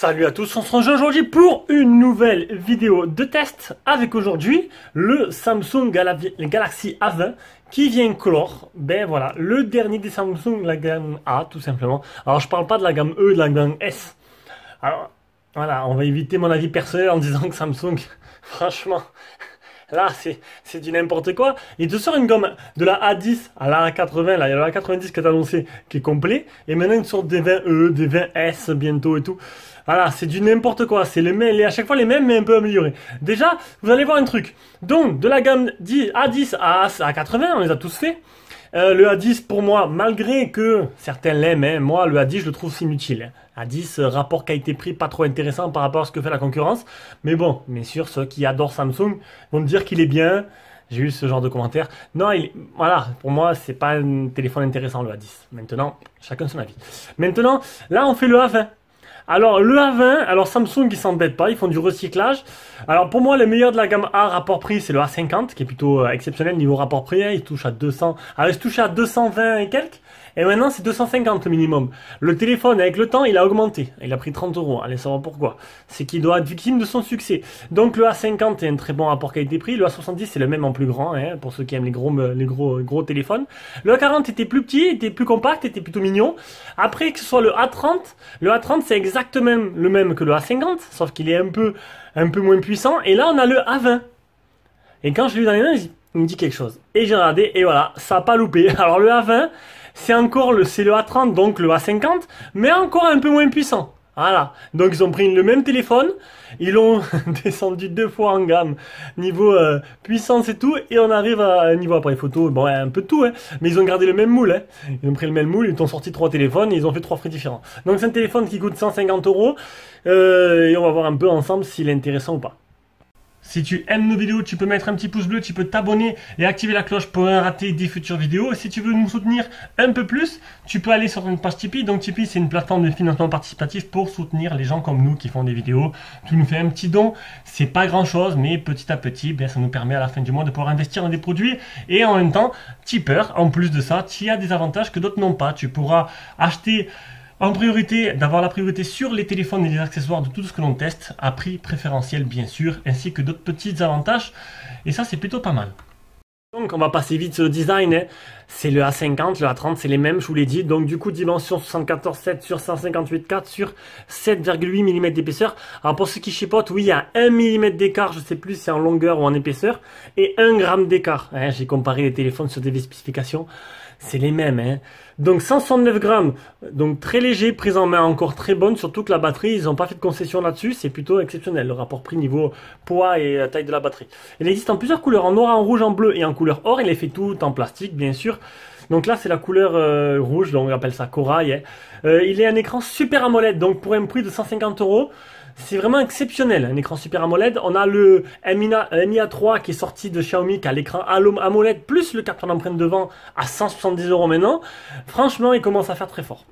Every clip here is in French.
Salut à tous, on se rejoint aujourd'hui pour une nouvelle vidéo de test avec aujourd'hui le Samsung Galaxy A20 qui vient clore, ben voilà, le dernier des Samsung, la gamme A tout simplement. Alors je parle pas de la gamme E, de la gamme S. Alors voilà, on va éviter mon avis personnel en disant que Samsung, franchement, là c'est du n'importe quoi. Il te sort une gomme de la A10 à la A80, là il y a la A90 qui est annoncé qui est complet, et maintenant une sorte des 20E, des 20S bientôt et tout. Voilà, c'est du n'importe quoi, c'est les mêmes, à chaque fois les mêmes mais un peu améliorés. Déjà, vous allez voir un truc. Donc, de la gamme A10 à A80, on les a tous fait. Le A10 pour moi, malgré que certains l'aiment, hein, moi le A10 je le trouve inutile. A10, rapport qualité-prix pas trop intéressant par rapport à ce que fait la concurrence. Mais bon, bien sûr, ceux qui adorent Samsung vont me dire qu'il est bien. J'ai eu ce genre de commentaires. Non, voilà, pour moi, c'est pas un téléphone intéressant le A10. Maintenant, chacun son avis. Maintenant, là on fait le A20. Alors le A20, alors Samsung ils s'embêtent pas, ils font du recyclage. Alors pour moi le meilleur de la gamme A rapport prix c'est le A50 qui est plutôt exceptionnel niveau rapport prix, hein, il touche à 200. Alors il se touche à 220 et quelques. Et maintenant c'est 250 le minimum. Le téléphone avec le temps il a augmenté, il a pris 30 €, allez savoir pourquoi. C'est qu'il doit être victime de son succès. Donc le A50 est un très bon rapport qualité-prix, le A70 c'est le même en plus grand, hein, pour ceux qui aiment les gros téléphones. Le A40 était plus petit, était plus compact, était plutôt mignon. Après que ce soit le A30 c'est exactement le même que le A50, sauf qu'il est un peu moins puissant. Et là on a le A20. Et quand je l'ai eu dans les mains, il me dit quelque chose. Et j'ai regardé et voilà, ça n'a pas loupé. Alors le A20, c'est le A30, donc le A50, mais encore un peu moins puissant. Voilà. Donc ils ont pris le même téléphone, ils l'ont descendu 2 fois en gamme, niveau puissance et tout, et on arrive à un niveau après photo, bon un peu de tout, hein, mais ils ont gardé le même moule. Hein. Ils ont pris le même moule, ils ont sorti 3 téléphones, et ils ont fait 3 prix différents. Donc c'est un téléphone qui coûte 150 €, et on va voir un peu ensemble s'il est intéressant ou pas. Si tu aimes nos vidéos, tu peux mettre un petit pouce bleu, tu peux t'abonner et activer la cloche pour rien rater des futures vidéos. Et si tu veux nous soutenir un peu plus, tu peux aller sur une page Tipeee. Donc Tipeee, c'est une plateforme de financement participatif pour soutenir les gens comme nous qui font des vidéos. Tu nous fais un petit don, c'est pas grand chose, mais petit à petit, ben, ça nous permet à la fin du mois de pouvoir investir dans des produits. Et en même temps, tipeur, en plus de ça, tu as des avantages que d'autres n'ont pas. Tu pourras acheter en priorité, d'avoir la priorité sur les téléphones et les accessoires de tout ce que l'on teste, à prix préférentiel bien sûr, ainsi que d'autres petits avantages, et ça c'est plutôt pas mal. Donc on va passer vite sur le design, hein. C'est le A50, le A30 c'est les mêmes, je vous l'ai dit, donc du coup dimension 74,7 sur 158,4 sur 7,8 mm d'épaisseur. Alors pour ceux qui chipotent, oui il y a 1 mm d'écart, je sais plus si c'est en longueur ou en épaisseur, et 1 g d'écart, hein. J'ai comparé les téléphones sur des spécifications, c'est les mêmes, hein. Donc 169 grammes, donc très léger, prise en main encore très bonne, surtout que la batterie, ils n'ont pas fait de concession là-dessus, c'est plutôt exceptionnel, le rapport prix niveau poids et taille de la batterie. Il existe en plusieurs couleurs, en noir, en rouge, en bleu et en couleur or, il est fait tout en plastique bien sûr. Donc là c'est la couleur rouge, donc on appelle ça corail, hein. Il est un écran Super AMOLED, donc pour un prix de 150 €, c'est vraiment exceptionnel, un écran Super AMOLED. On a le Mi A3 qui est sorti de Xiaomi, qui a l'écran AMOLED, plus le capteur d'empreinte devant à 170 € maintenant. Franchement, il commence à faire très fort.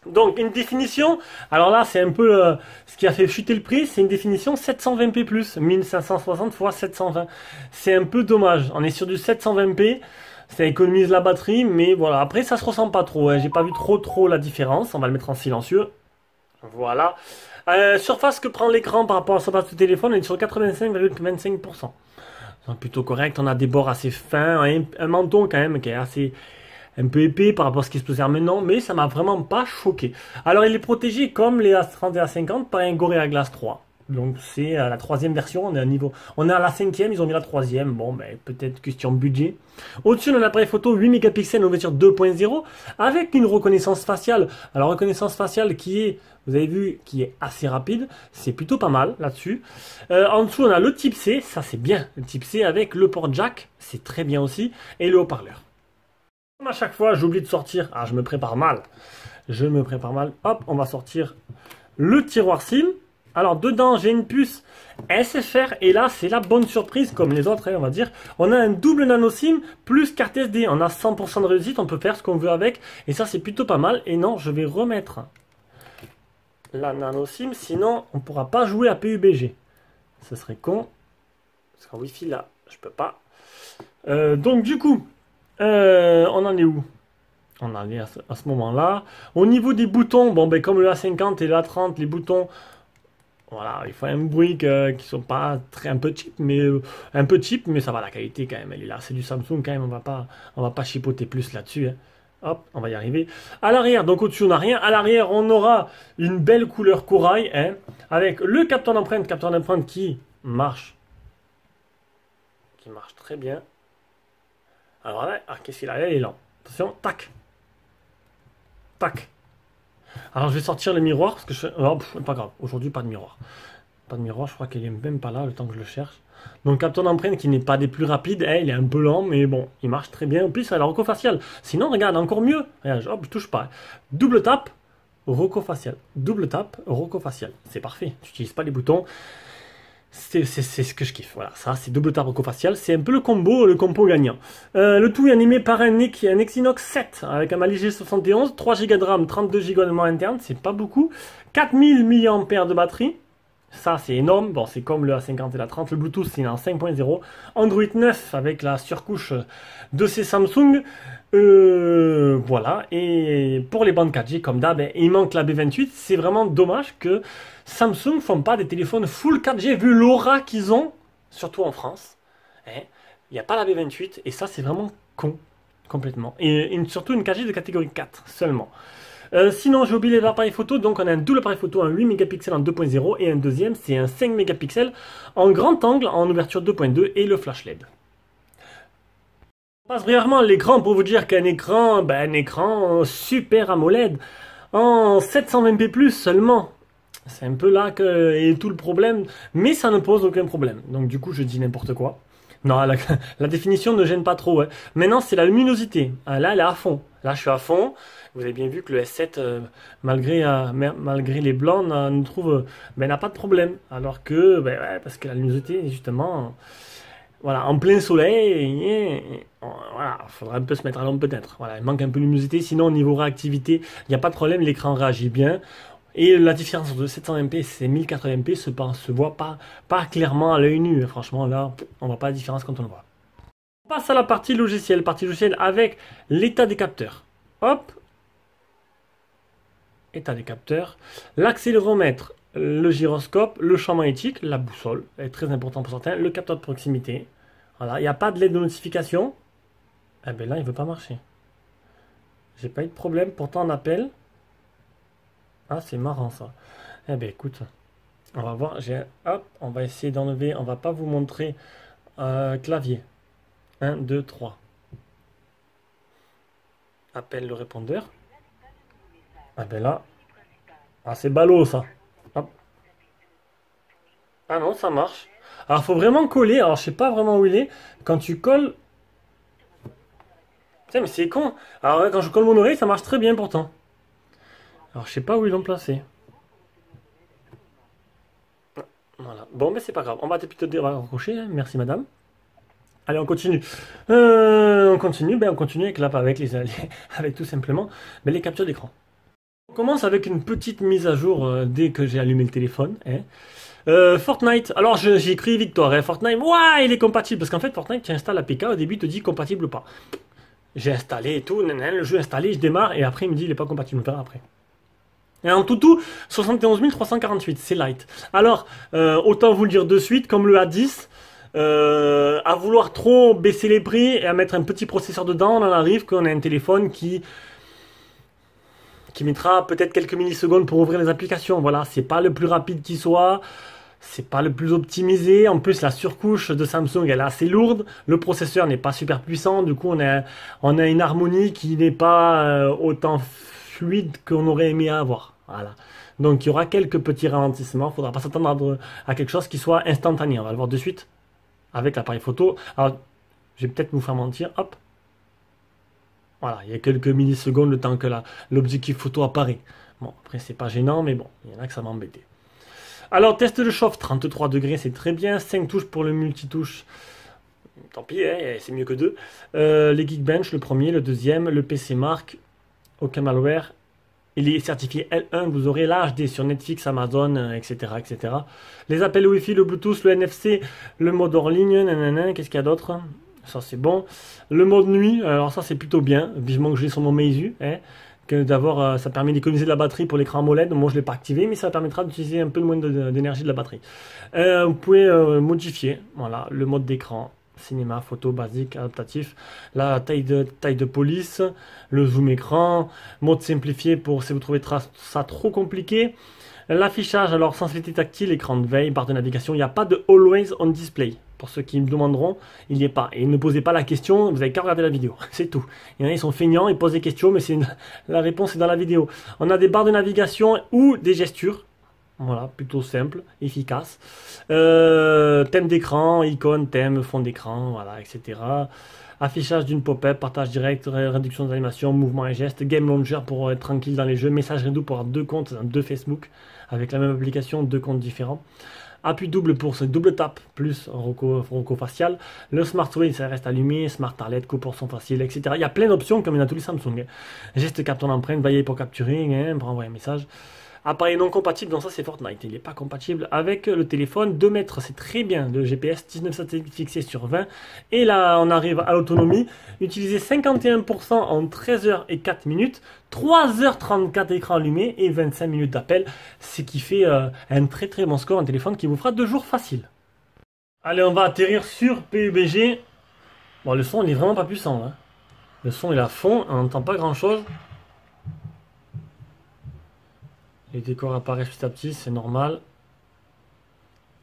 Donc, une définition, alors là, c'est un peu ce qui a fait chuter le prix, c'est une définition 720p+, 1560 x 720. C'est un peu dommage, on est sur du 720p. Ça économise la batterie, mais voilà. Après, ça se ressent pas trop, hein. J'ai pas vu trop la différence. On va le mettre en silencieux. Voilà. Surface que prend l'écran par rapport à la surface du téléphone, on est sur 85,25%. C'est plutôt correct, on a des bords assez fins, un menton quand même qui est assez un peu épais par rapport à ce qui se peut faire maintenant, mais ça m'a vraiment pas choqué. Alors il est protégé comme les A30 et A50 par un Gorilla Glass 3. Donc c'est la 3e version, on est à la 5e, ils ont mis la 3e, bon ben peut-être question budget. Au-dessus on a l'appareil photo 8 mégapixels ouverture 2.0 avec une reconnaissance faciale. Alors reconnaissance faciale qui est, vous avez vu, qui est assez rapide, c'est plutôt pas mal là-dessus. En dessous on a le type C, ça c'est bien, le type C avec le port jack, c'est très bien aussi, et le haut-parleur. Comme à chaque fois j'oublie de sortir, je me prépare mal, hop on va sortir le tiroir SIM. Alors dedans j'ai une puce SFR et là c'est la bonne surprise comme les autres, hein, on va dire. On a un double nano SIM plus carte SD. On a 100% de réussite, on peut faire ce qu'on veut avec et ça c'est plutôt pas mal. Et non, je vais remettre la nano SIM, sinon on pourra pas jouer à PUBG. Ce serait con. Parce qu'en Wi-Fi là, je peux pas. Donc du coup, on en est où? On en est à ce moment-là. Au niveau des boutons, bon ben comme le A50 et le A30, les boutons, voilà, il faut un bruit qui sont pas un peu cheap, mais ça va, la qualité quand même, elle est là. C'est du Samsung quand même, on va pas chipoter plus là-dessus, hein. Hop, on va y arriver. À l'arrière, donc au-dessus on n'a rien. À l'arrière, on aura une belle couleur corail, hein, avec le capteur d'empreinte qui marche très bien. Alors là, qu'est-ce qu'il a? Là, il est lent. Attention, tac. Tac. Alors je vais sortir le miroir parce que pas grave, aujourd'hui pas de miroir. Pas de miroir, je crois qu'il est même pas là le temps que je le cherche. Donc capteur d'empreinte qui n'est pas des plus rapides, hein, il est un peu lent, mais bon, il marche très bien. En plus, il a la roco-facial. Sinon, regarde, encore mieux. Regarde, hop, je touche pas. Double tap, roco-facial. Double tap, roco-facial. C'est parfait. Tu n'utilises pas les boutons. C'est ce que je kiffe. Voilà, ça c'est double tap roco-facial. C'est un peu le combo gagnant. Le tout est animé par un Exynos 7 avec un Mali G71, 3 Go de RAM, 32 Go de mémoire interne. C'est pas beaucoup. 4000 mAh de batterie. Ça c'est énorme. Bon, c'est comme le A50 et la 30. Le Bluetooth c'est en 5.0. Android 9 avec la surcouche de ces Samsung. Voilà. Et pour les bandes 4G, comme d'hab, il manque la B28. C'est vraiment dommage que Samsung ne font pas des téléphones full 4G vu l'aura qu'ils ont, surtout en France. Il n'y a pas la B28 et ça c'est vraiment con, complètement. Et surtout une 4G de catégorie 4 seulement. Sinon j'ai oublié les appareils photo, donc on a un double appareil photo, un 8 mégapixels en 2.0 et un deuxième c'est un 5 mégapixels en grand angle en ouverture 2.2 et le flash LED. On passe brièvement à l'écran pour vous dire qu'un écran, un écran super AMOLED en 720p seulement. C'est un peu là que est tout le problème, mais ça ne pose aucun problème. Donc du coup, je dis n'importe quoi. Non, la définition ne gêne pas trop. Hein. Maintenant, c'est la luminosité. Là, elle est à fond. Là, je suis à fond. Vous avez bien vu que le S7, malgré les blancs, n'a pas de problème. Alors que, parce que la luminosité, justement, voilà, en plein soleil, voilà, il faudrait un peu se mettre à l'ombre peut-être. Voilà, il manque un peu de luminosité. Sinon, au niveau réactivité, il n'y a pas de problème. L'écran réagit bien. Et la différence entre 720p et 1080p se voit pas clairement à l'œil nu. Franchement, là, on voit pas la différence quand on le voit. On passe à la partie logicielle. Partie logicielle avec l'état des capteurs. Hop. État des capteurs. L'accéléromètre, le gyroscope, le champ magnétique, la boussole, est très important pour certains. Le capteur de proximité. Voilà, il n'y a pas de LED de notification. Eh bien là, il ne veut pas marcher. J'ai pas eu de problème, pourtant on appelle. Ah, c'est marrant ça. Eh bien, écoute, on va voir. Hop, on va essayer d'enlever. On va pas vous montrer clavier. 1, 2, 3. Appelle le répondeur. Ah ben là. Ah, c'est ballot ça. Hop. Ah non, ça marche. Alors, faut vraiment coller. Alors, je sais pas vraiment où il est. Quand tu colles. Tiens, mais c'est con. Alors, quand je colle mon oreille, ça marche très bien pourtant. Alors, je sais pas où ils l'ont placé. Voilà. Bon, mais c'est pas grave. On va plutôt raccrocher. Hein. Merci, madame. Allez, on continue. On continue avec avec tout simplement les captures d'écran. On commence avec une petite mise à jour dès que j'ai allumé le téléphone. Hein. Fortnite. Alors, j'ai écrit victoire. Hein. Fortnite, ouais, il est compatible. Parce qu'en fait, Fortnite, tu installes l'APK. Au début, il te dit compatible ou pas. J'ai installé et tout. Le jeu installé, je démarre. Et après, il me dit il n'est pas compatible. On verra après. Et en tout, 71 348, c'est light. Alors, autant vous le dire de suite, comme le A10, à vouloir trop baisser les prix et à mettre un petit processeur dedans, on en arrive qu'on a un téléphone qui mettra peut-être quelques millisecondes pour ouvrir les applications. Voilà, c'est pas le plus rapide qui soit, c'est pas le plus optimisé. En plus, la surcouche de Samsung, elle est assez lourde. Le processeur n'est pas super puissant. Du coup, on a une harmonie qui n'est pas autant fluide qu'on aurait aimé avoir. Voilà. Donc il y aura quelques petits ralentissements. Il ne faudra pas s'attendre à quelque chose qui soit instantané. On va le voir de suite avec l'appareil photo. Alors, je vais peut-être vous faire mentir. Hop. Voilà, il y a quelques millisecondes le temps que l'objectif photo apparaît. Bon, après c'est pas gênant, mais bon, il y en a que ça m'a embêté. Alors, test de chauffe, 33 degrés, c'est très bien. 5 touches pour le multitouche. Tant pis, hein, c'est mieux que 2. Les Geekbench, le premier, le deuxième, le PC Mark, aucun malware. Il est certifié L1, vous aurez l'HD sur Netflix, Amazon, etc., etc. Les appels Wi-Fi, le Bluetooth, le NFC, le mode hors ligne, nanana, qu'est-ce qu'il y a d'autre? Ça c'est bon. Le mode nuit, alors ça c'est plutôt bien, vivement que je l'ai sur mon Meizu, hein, que d'avoir, ça permet d'économiser de la batterie pour l'écran AMOLED. Moi je ne l'ai pas activé, mais ça permettra d'utiliser un peu moins d'énergie de la batterie. Vous pouvez modifier, voilà, le mode d'écran. Cinéma, photo, basique, adaptatif, la taille de police, le zoom écran, mode simplifié pour si vous trouvez ça trop compliqué. L'affichage, alors sensibilité tactile, écran de veille, barre de navigation, il n'y a pas de Always on Display. Pour ceux qui me demanderont, il n'y est pas. Et ne posez pas la question, vous n'avez qu'à regarder la vidéo, c'est tout. Il y en a, ils sont feignants, ils posent des questions, mais la réponse est dans la vidéo. On a des barres de navigation ou des gestures. Voilà, plutôt simple, efficace. Thème d'écran, icône, thème, fond d'écran, voilà, etc. Affichage d'une pop-up, partage direct, réduction des animations, mouvements et gestes, game launcher pour être tranquille dans les jeux, messagerie double pour avoir 2 comptes, 2 Facebook, avec la même application, 2 comptes différents. Appui double pour ce double tap, plus Roco facial. Le Smart Way, ça reste allumé, Smart Alert, coup pour son facile, etc. Il y a plein d'options comme il y en a tous les Samsung. Geste capture d'empreinte, vailler pour capturer, hein, pour envoyer un message. Appareil non compatible, donc ça c'est Fortnite, il n'est pas compatible avec le téléphone. 2 mètres, c'est très bien, de GPS, 19 satellites fixés sur 20. Et là, on arrive à l'autonomie. Utilisez 51% en 13h et 4 minutes, 3h34 écran allumé et 25 minutes d'appel. Ce qui fait un très très bon score, un téléphone qui vous fera 2 jours faciles. Allez, on va atterrir sur PUBG. Bon, le son, il est vraiment pas puissant, hein. Le son, il est à fond, on n'entend pas grand chose. Les décors apparaissent petit à petit, c'est normal.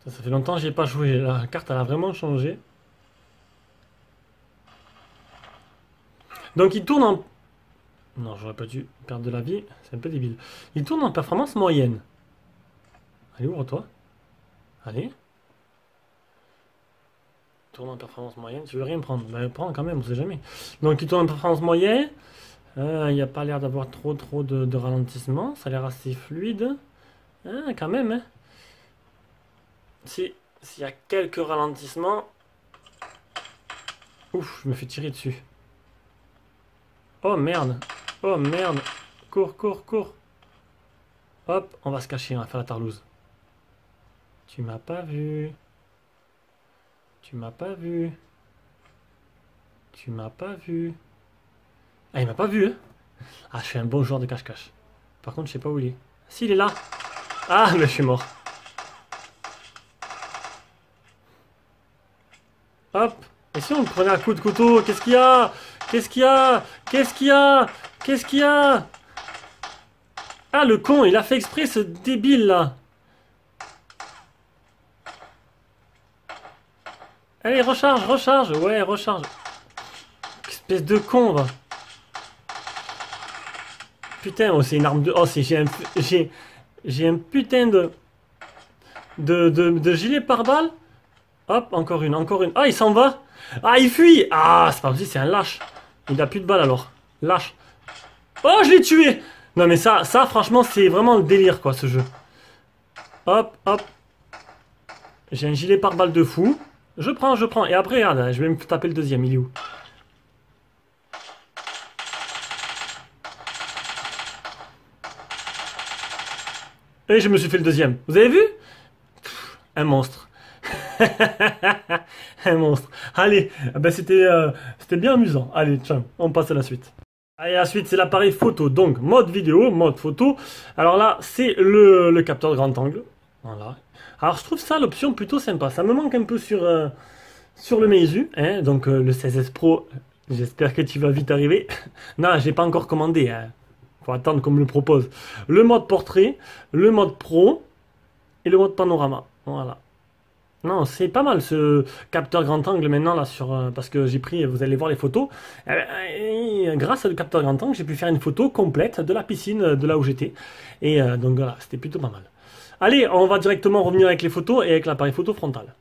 Ça fait longtemps que j'ai pas joué. La carte, elle a vraiment changé. Donc il tourne en... Non, j'aurais pas dû perdre de la vie. C'est un peu débile. Il tourne en performance moyenne. Allez, ouvre-toi. Allez. Tourne en performance moyenne. Tu veux rien prendre? Ben, prends quand même, on sait jamais. Donc il tourne en performance moyenne. Il n'y a pas l'air d'avoir trop de ralentissement. Ça a l'air assez fluide. Quand même, hein. S'il y a quelques ralentissements... Ouf, je me fais tirer dessus. Oh merde. Oh merde. Cours, cours, cours. Hop, on va se cacher, on va faire la tarlouse. Tu m'as pas vu. Tu m'as pas vu. Tu m'as pas vu. Ah, il m'a pas vu, hein. Ah, je suis un bon joueur de cache-cache. Par contre, je sais pas où il est. Si, il est là. Ah, mais je suis mort. Hop. Et si on me prenait un coup de couteau? Qu'est-ce qu'il y a? Qu'est-ce qu'il y a? Qu'est-ce qu'il y a? Qu'est-ce qu'il y a? Ah, le con, il a fait exprès, ce débile, là. Allez, recharge, recharge. Ouais, recharge. Espèce de con, va. Putain, oh, c'est une arme de... Oh, j'ai un putain de gilet pare-balles. Hop, encore une, encore une. Ah, il s'en va. Ah, il fuit. Ah, c'est pas possible, c'est un lâche. Il a plus de balles, alors. Lâche. Oh, je l'ai tué. Non, mais ça, franchement, c'est vraiment le délire, quoi, ce jeu. Hop, hop. J'ai un gilet pare-balles de fou. Je prends, je prends. Et après, regarde, je vais me taper le deuxième. Il est où? Et je me suis fait le deuxième. Vous avez vu? Un monstre. Un monstre. Allez, ben c'était bien amusant. Allez, ciao, on passe à la suite. Allez, la suite, c'est l'appareil photo. Donc, mode vidéo, mode photo. Alors là, c'est le capteur grand angle. Voilà. Alors, je trouve ça l'option plutôt sympa. Ça me manque un peu sur le Meizu. Hein, donc, le 16S Pro, j'espère que tu vas vite arriver. Non, je l'ai pas encore commandé. Hein. Faut attendre qu'on me le propose. Le mode portrait, le mode pro et le mode panorama. Voilà. Non, c'est pas mal ce capteur grand angle maintenant là parce que j'ai pris, vous allez voir les photos. Grâce au capteur grand angle, j'ai pu faire une photo complète de la piscine de là où j'étais. Et donc voilà, c'était plutôt pas mal. Allez, on va directement revenir avec les photos et avec l'appareil photo frontal.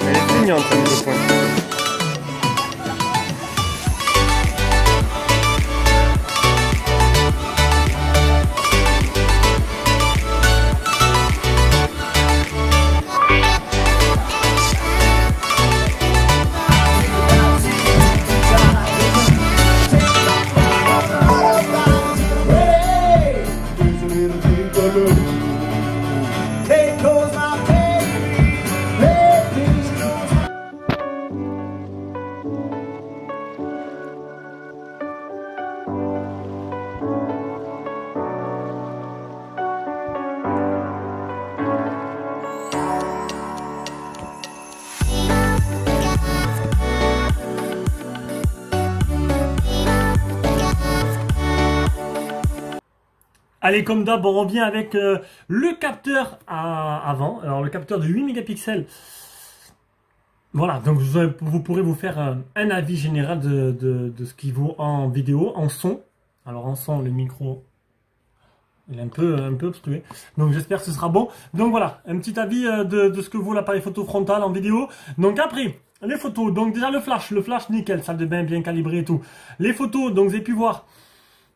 Elle est feignante, la mise au point. Allez, comme d'hab, on revient avec le capteur avant. Alors, le capteur de 8 mégapixels. Voilà, donc vous pourrez vous faire un avis général de ce qui vaut en vidéo, en son. Alors, en son, le micro, il est un peu obstrué. Donc, j'espère que ce sera bon. Donc, voilà, un petit avis de ce que vaut l'appareil photo frontal en vidéo. Donc, après, les photos. Donc, déjà, le flash, nickel, salle de bain bien calibrée et tout. Les photos, donc, vous avez pu voir.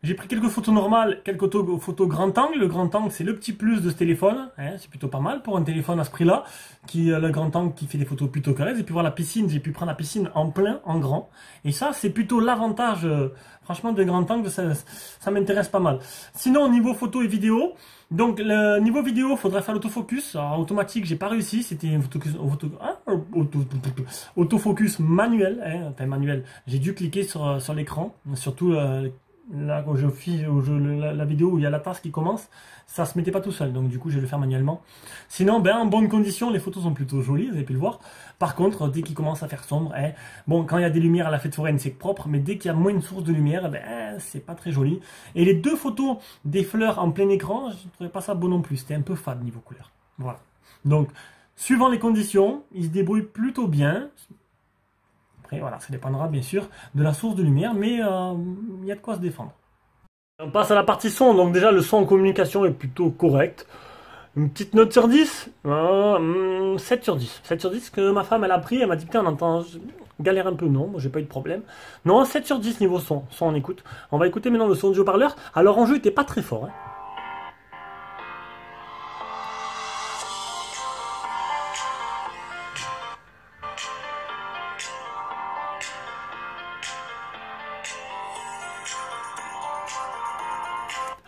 J'ai pris quelques photos normales, quelques photos grand angle. Le grand angle, c'est le petit plus de ce téléphone. Hein, c'est plutôt pas mal pour un téléphone à ce prix-là. Le grand angle qui fait des photos plutôt carrées. Et puis voir la piscine, j'ai pu prendre la piscine en plein, en grand. Et ça, c'est plutôt l'avantage, franchement, de grand angle. Ça m'intéresse pas mal. Sinon, au niveau photo et vidéo, donc le niveau vidéo, il faudrait faire l'autofocus. Alors, automatique, j'ai pas réussi. C'était un autofocus manuel. Hein, enfin, manuel. J'ai dû cliquer sur l'écran. Surtout... là, quand la vidéo où il y a la tasse qui commence, ça se mettait pas tout seul, donc du coup je vais le faire manuellement. Sinon, ben en bonne condition, les photos sont plutôt jolies, vous avez pu le voir. Par contre, dès qu'il commence à faire sombre, bon, quand il y a des lumières à la fête foraine, c'est propre, mais dès qu'il y a moins une source de lumière, c'est pas très joli. Et les deux photos des fleurs en plein écran, je ne trouvais pas ça beau non plus, c'était un peu fade niveau couleur. Voilà. Donc, suivant les conditions, il se débrouille plutôt bien. Après, voilà, ça dépendra bien sûr de la source de lumière, mais il y a de quoi se défendre. On passe à la partie son. Donc déjà, le son en communication est plutôt correct. Une petite note sur 10, 7 sur 10. 7 sur 10 que ma femme, elle a pris. Elle m'a dit, putain, on entend... galère un peu, non, moi j'ai pas eu de problème. Non, 7 sur 10 niveau son. Son, on écoute. On va écouter maintenant le son du haut-parleur. Alors, en jeu, il était pas très fort. Hein.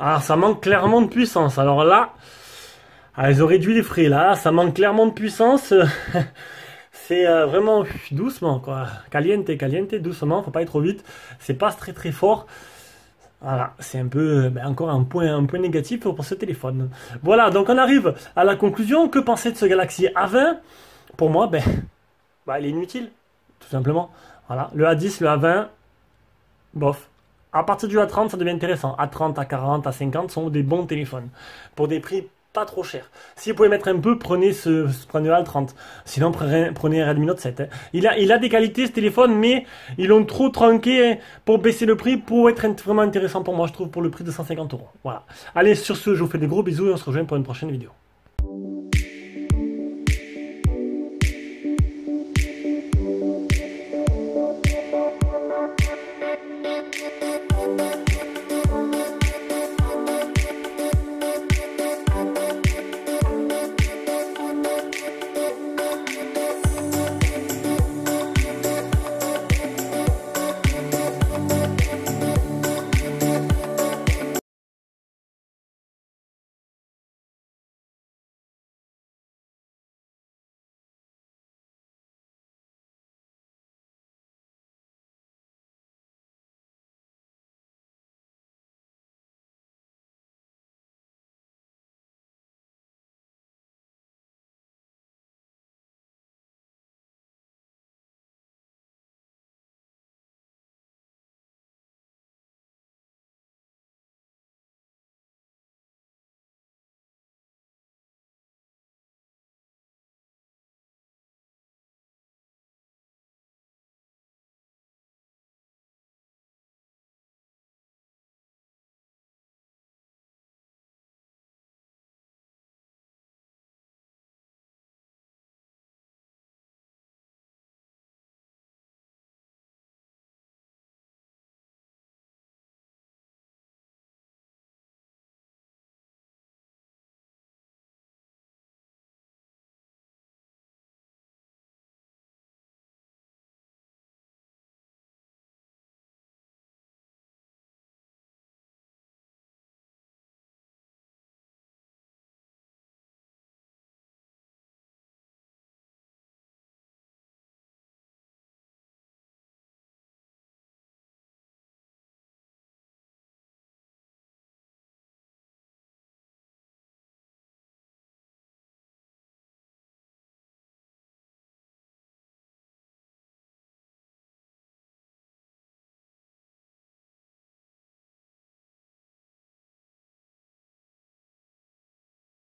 Ah, ça manque clairement de puissance. Alors là, ils ont réduit les frais. Là, ça manque clairement de puissance. C'est vraiment doucement, quoi. Caliente, caliente, doucement. Faut pas aller trop vite. C'est pas très très fort. Voilà, c'est un peu encore un point négatif pour ce téléphone. Voilà, donc on arrive à la conclusion. Que penser de ce Galaxy A20? Pour moi, il est inutile, tout simplement. Voilà, le A10, le A20, bof. À partir du A30, ça devient intéressant. A30, A40, A50 sont des bons téléphones. Pour des prix pas trop chers. Si vous pouvez mettre un peu, prenez le A30. Sinon, prenez un Redmi Note 7. Hein. Il a des qualités, ce téléphone, mais ils l'ont trop tronqué pour baisser le prix, pour être vraiment intéressant pour moi, je trouve, pour le prix de 150 €. Voilà. Allez, sur ce, je vous fais des gros bisous et on se rejoint pour une prochaine vidéo.